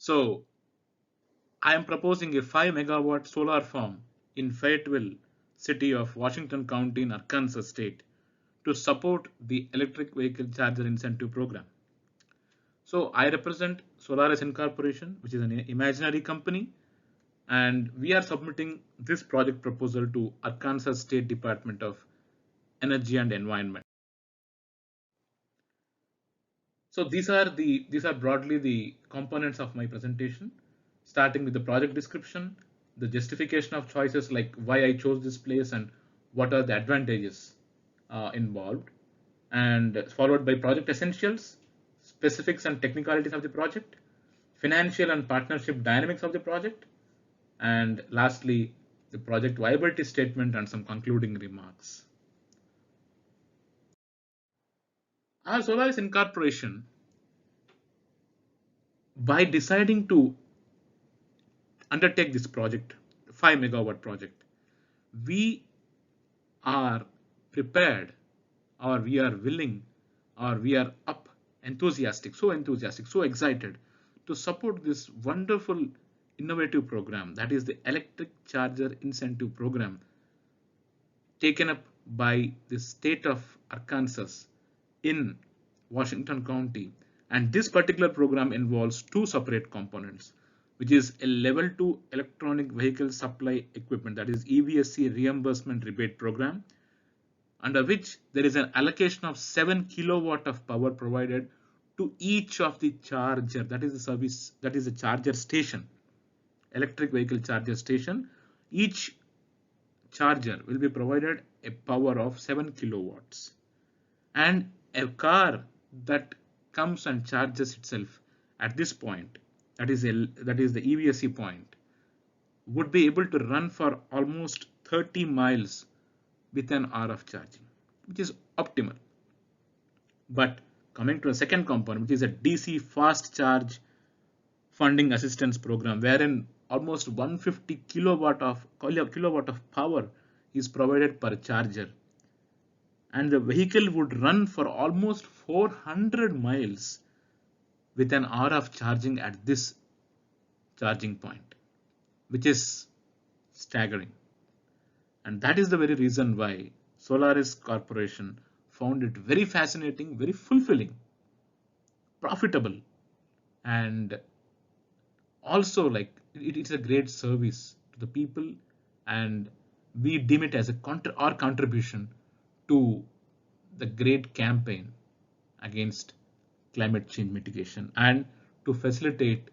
So I am proposing a 5 megawatt solar farm in Fayetteville, city of Washington County in Arkansas state to support the electric vehicle charger incentive program. So I represent Solaris Incorporation, which is an imaginary company, and we are submitting this project proposal to Arkansas State Department of Energy and Environment. So these are broadly the components of my presentation, starting with the project description, the justification of choices like why I chose this place and what are the advantages involved, and followed by project essentials, specifics and technicalities of the project, financial and partnership dynamics of the project, and lastly, the project viability statement and some concluding remarks. Our Solaris Incorporation, by deciding to undertake this project, 5 megawatt project, we are prepared, or we are willing, or we are enthusiastic, so excited to support this wonderful innovative program, that is the electric charger incentive program taken up by the state of Arkansas in Washington County. And this particular program involves two separate components, which is a level 2 electronic vehicle supply equipment, that is EVSC reimbursement rebate program, under which there is an allocation of 7 kilowatt of power provided to each of the charger, that is the service, that is the charger station, electric vehicle charger station. Each charger will be provided a power of 7 kilowatts, and a car that comes and charges itself at this point, that is the EVSC point, would be able to run for almost 30 miles with an hour of charging, which is optimal. But coming to a second component, which is a DC fast charge funding assistance program, wherein almost 150 kilowatt of power is provided per charger, and the vehicle would run for almost 400 miles with an hour of charging at this charging point, which is staggering. And that is the very reason why Solaris Corporation found it very fascinating, very fulfilling, profitable, and also like it's a great service to the people, and we deem it as our contribution to the great campaign against climate change mitigation and to facilitate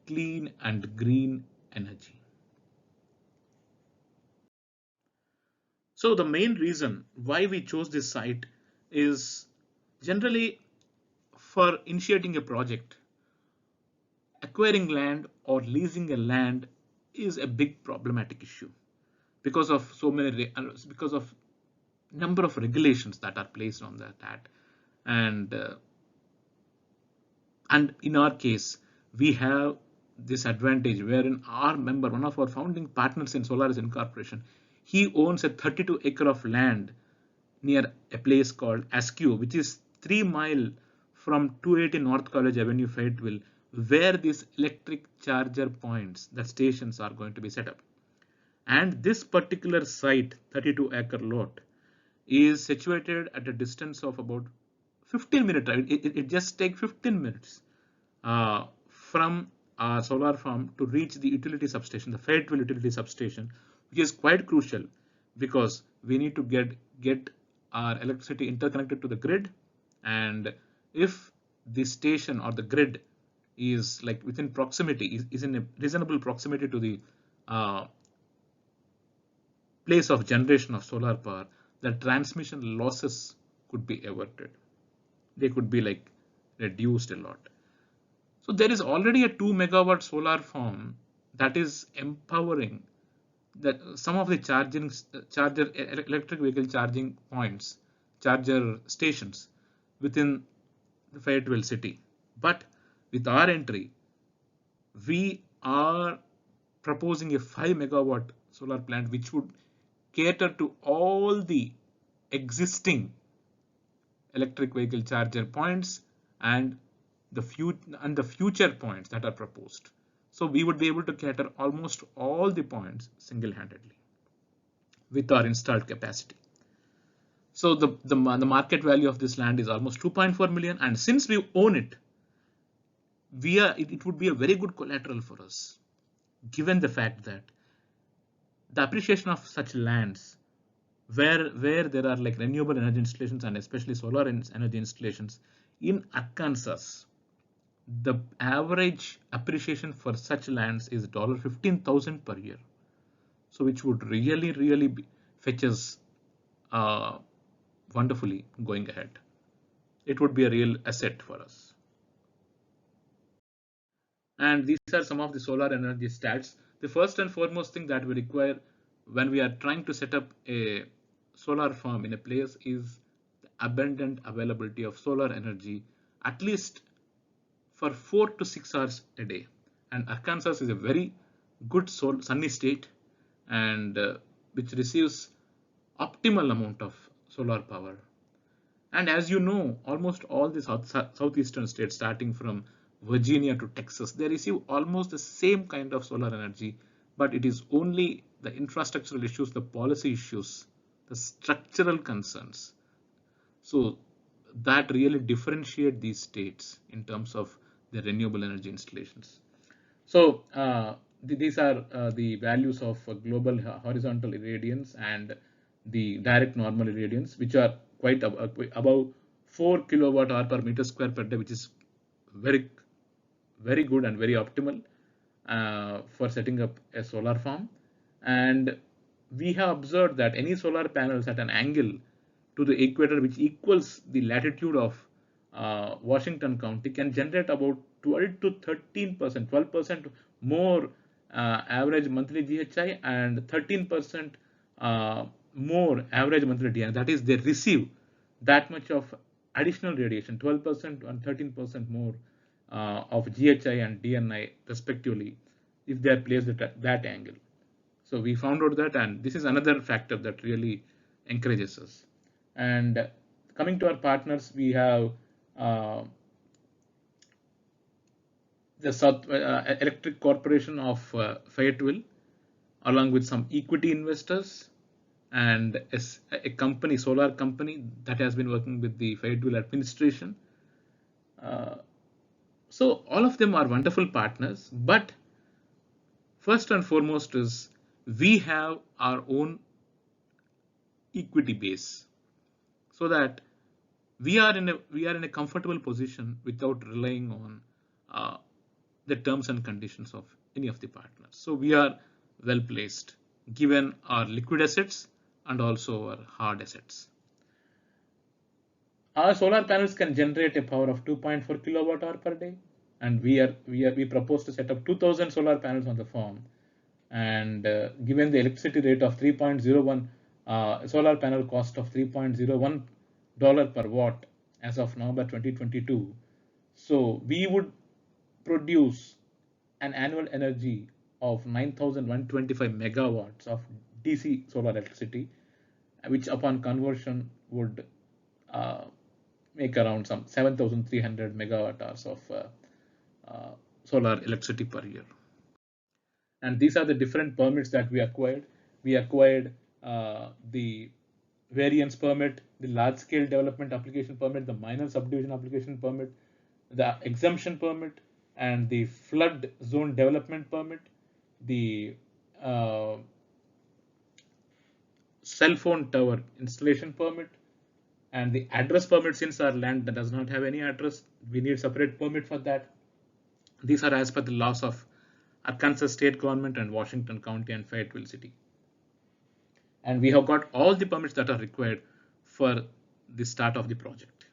clean and green energy. So the main reason why we chose this site is generally for initiating a project, acquiring land or leasing a land is a big problematic issue because of because of number of regulations that are placed on that, and in our case we have this advantage wherein our member, one of our founding partners in Solaris Incorporation, he owns a 32-acre of land near a place called Askew, which is 3 miles from 280 North College Avenue, Fayetteville, where these electric charger points, the stations, are going to be set up. And this particular site, 32-acre lot, is situated at a distance of about 15 minutes. It just takes 15 minutes from our solar farm to reach the utility substation, the Fayetteville utility substation, which is quite crucial because we need to get our electricity interconnected to the grid. And if the station or the grid is like within proximity, is in a reasonable proximity to the place of generation of solar power, the transmission losses could be averted. They could be like reduced a lot. So there is already a 2 megawatt solar farm that is empowering that some of the electric vehicle charging points, charger stations within the Fayetteville city. But with our entry, we are proposing a 5 megawatt solar plant which would cater to all the existing electric vehicle charger points and the future points that are proposed. So we would be able to cater almost all the points single-handedly with our installed capacity. So the market value of this land is almost 2.4 million, and since we own it, it would be a very good collateral for us, given the fact that the appreciation of such lands where there are like renewable energy installations and especially solar energy installations in Arkansas, the average appreciation for such lands is $15,000 per year. So which would really fetch us wonderfully going ahead. It would be a real asset for us. And these are some of the solar energy stats. The first and foremost thing that we require when we are trying to set up a solar farm in a place is the abundant availability of solar energy, at least for 4 to 6 hours a day. And Arkansas is a very good sunny state, and which receives optimal amount of solar power. And as you know, almost all the southeastern states, starting from Virginia to Texas, they receive almost the same kind of solar energy, but it is only the infrastructural issues, the policy issues, the structural concerns. So that really differentiate these states in terms of the renewable energy installations. So these are the values of global horizontal irradiance and the direct normal irradiance, which are quite above 4 kilowatt hour per meter square per day, which is very good and very optimal for setting up a solar farm. And we have observed that any solar panels at an angle to the equator, which equals the latitude of Washington County, can generate about 12 to 13%, 12% more average monthly GHI and 13% more average monthly DNI. That is, they receive that much of additional radiation, 12% and 13% more of GHI and DNI respectively, if they are placed at that angle. So we found out that, and this is another factor that really encourages us. And coming to our partners, we have the South Electric Corporation of Fayetteville, along with some equity investors and a company, solar company that has been working with the Fayetteville administration. So all of them are wonderful partners, but first and foremost is we have our own equity base, so that we are in a comfortable position without relying on the terms and conditions of any of the partners. So we are well placed given our liquid assets and also our hard assets. Our solar panels can generate a power of 2.4 kilowatt hour per day, and we propose to set up 2,000 solar panels on the farm. And given the electricity rate of 3.01, solar panel cost of $3.01 per watt as of November 2022, so we would produce an annual energy of 9,125 megawatts of DC solar electricity, which upon conversion would make around some 7,300 megawatt hours of solar electricity per year. And these are the different permits that we acquired. We acquired the variance permit, the large scale development application permit, the minor subdivision application permit, the exemption permit, and the flood zone development permit, the cell phone tower installation permit, and the address permit. Since our land that does not have any address, we need separate permit for that. These are as per the laws of Arkansas state government and Washington County and Fayetteville City. And we have got all the permits that are required for the start of the project.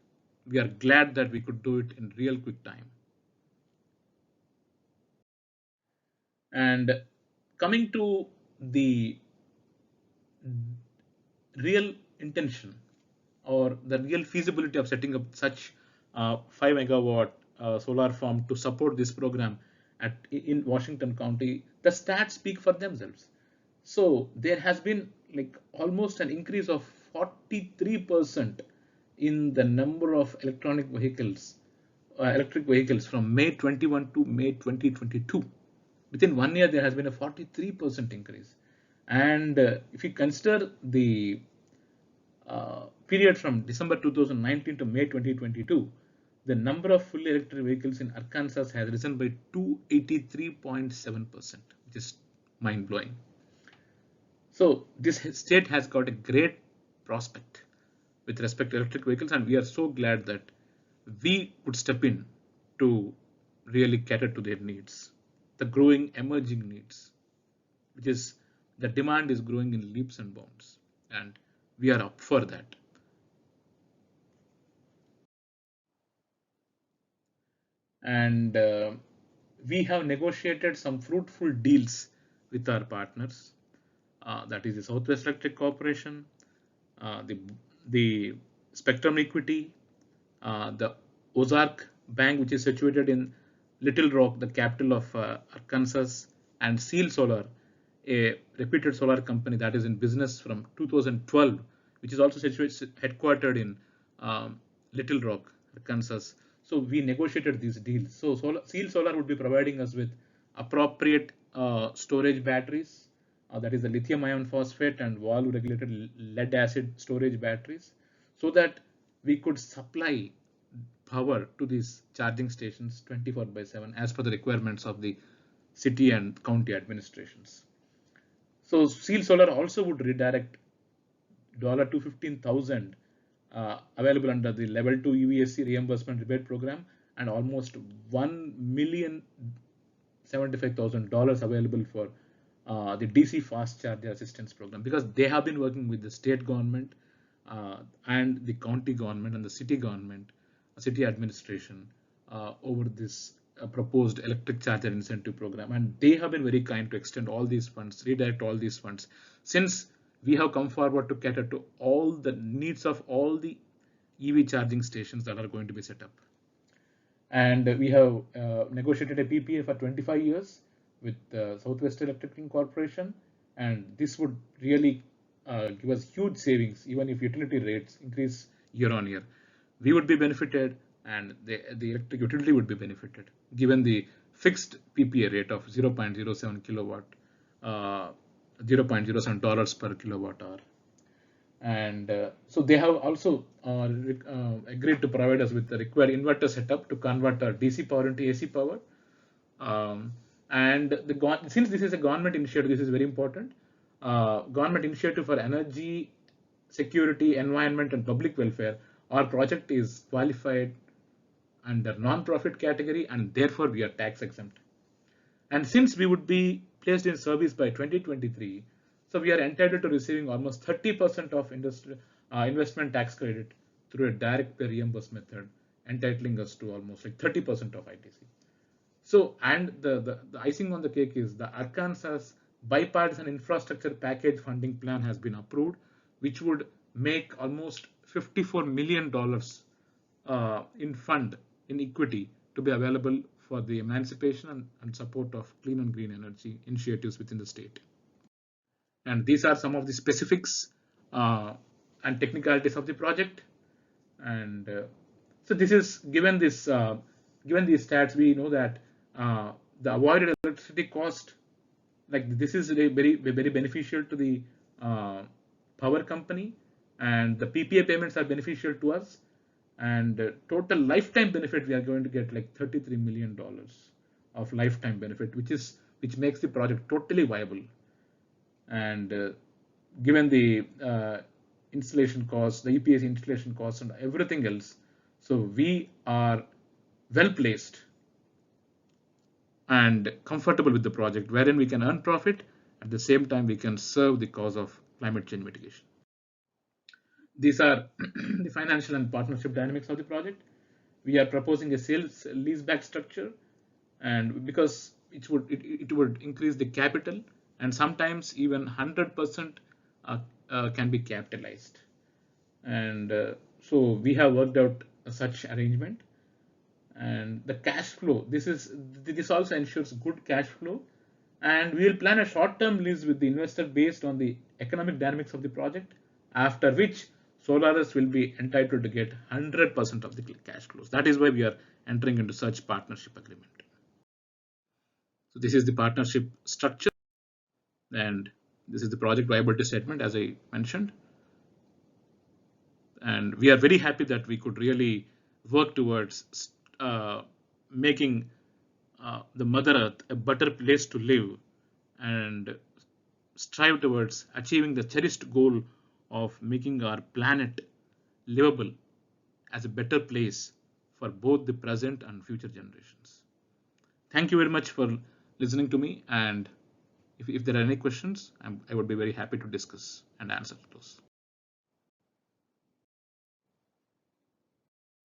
We are glad that we could do it in real quick time. And coming to the real intention or the real feasibility of setting up such 5 megawatt solar farm to support this program in Washington County, the stats speak for themselves. So there has been like almost an increase of 43% in the number of electronic vehicles electric vehicles from May 21 to May 2022. Within 1 year, there has been a 43% increase. And if you consider the period from December 2019 to May 2022, the number of fully electric vehicles in Arkansas has risen by 283.7%, which is mind blowing. So this state has got a great prospect with respect to electric vehicles, and we are so glad that we could step in to really cater to their needs, the growing emerging needs, which is the demand is growing in leaps and bounds, and we are up for that. And we have negotiated some fruitful deals with our partners. That is the Southwest Electric Corporation, the Spectrum Equity, the Ozark Bank, which is situated in Little Rock, the capital of Arkansas, and Seal Solar, a reputed solar company that is in business from 2012, which is also headquartered in Little Rock, Arkansas. So we negotiated these deals. So Seal Solar would be providing us with appropriate storage batteries, that is the lithium ion phosphate and valve regulated lead acid storage batteries, so that we could supply power to these charging stations 24/7 as per the requirements of the city and county administrations. So Seal Solar also would redirect $215,000 available under the Level 2 UESC reimbursement rebate program, and almost $1,075,000 available for the DC fast charger assistance program, because they have been working with the state government and the county government and the city government, city administration over this proposed electric charger incentive program, and they have been very kind to extend all these funds, redirect all these funds, since we have come forward to cater to all the needs of all the EV charging stations that are going to be set up. And we have negotiated a PPA for 25 years with Southwest Electric Corporation, and this would really give us huge savings. Even if utility rates increase year on year, we would be benefited, and the electric utility would be benefited, given the fixed PPA rate of 0.07 kilowatt, $0.07 per kilowatt hour. And so they have also agreed to provide us with the required inverter setup to convert our DC power into AC power. And since this is a government initiative, this is very important. Government initiative for energy security, environment, and public welfare. Our project is qualified under non-profit category, and therefore we are tax exempt. And since we would be placed in service by 2023, so we are entitled to receiving almost 30% of investment tax credit through a direct pay reimburse method, entitling us to almost like 30% of ITC. So, and the icing on the cake is the Arkansas bipartisan infrastructure package funding plan has been approved, which would make almost $54 million in equity to be available for the emancipation and support of clean and green energy initiatives within the state. And these are some of the specifics and technicalities of the project. And so this is given these stats, we know that the avoided electricity cost, like this is very beneficial to the power company, and the PPA payments are beneficial to us, and total lifetime benefit we are going to get like $33 million of lifetime benefit, which makes the project totally viable. And given the installation costs, the EPC installation costs, and everything else, so we are well placed and comfortable with the project, wherein we can earn profit at the same time we can serve the cause of climate change mitigation. These are the financial and partnership dynamics of the project. We are proposing a sales leaseback structure, and because it would increase the capital, and sometimes even 100% can be capitalized. And so we have worked out such arrangement. And the cash flow, this also ensures good cash flow, and we will plan a short-term lease with the investor based on the economic dynamics of the project, after which Solaris will be entitled to get 100% of the cash flows. That is why we are entering into such partnership agreement. So this is the partnership structure, and this is the project viability statement, as I mentioned. And we are very happy that we could really work towards making the Mother Earth a better place to live and strive towards achieving the cherished goal of making our planet livable as a better place for both the present and future generations. Thank you very much for listening to me, and if there are any questions, I would be very happy to discuss and answer those.